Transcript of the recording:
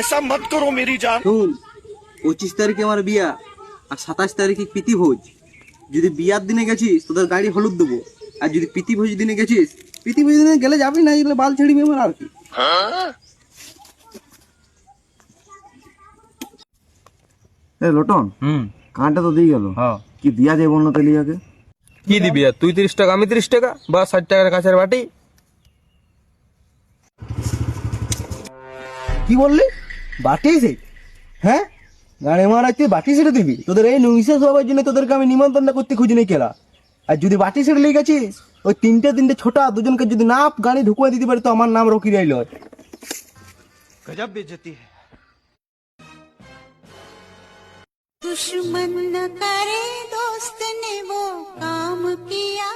ऐसा मत करो मेरी जान। শুন, 25 তারিখে আমার বিয়া আর 27 তারিখে প্রীতি ভোজ। যদি বিয়ার দিনে গেছিস তোদের গাড়ি হলুদ দেবো, আর যদি প্রীতি ভোজ দিনে গেছিস, প্রীতি ভোজ দিনে গেলে যাবি না, গেলে বাল ছেড়বি আমার আর কি। এ লোটন, কানটা তো দিয়ে গেল। হ্যাঁ, কি দিয়া যায় বল না তেলিয়াকে? কি দিবি আর? তুই 30 টাকা, আমি 30 টাকা, বা 60 টাকার কাছের বাটি। কি বললি? বাটি সেট? হ্যাঁ, গাড়ি মারা তুই বাটি সেটে দিবি? তোদের এই নৈশা সবার জন্য তোদেরকে আমি নিমন্ত্রণ করতে খুঁজি নেই কেলা। আর যদি বাটি সেট লেগে গেছিস, ওই তিনটে ছোটা দুজনকে যদি না গাড়ি ঢুকুয়ে দিতে পারি তো আমার নাম রকি রাইল। गजब बेइज्जती है। दुश्मन न करे दोस्त ने वो काम किया।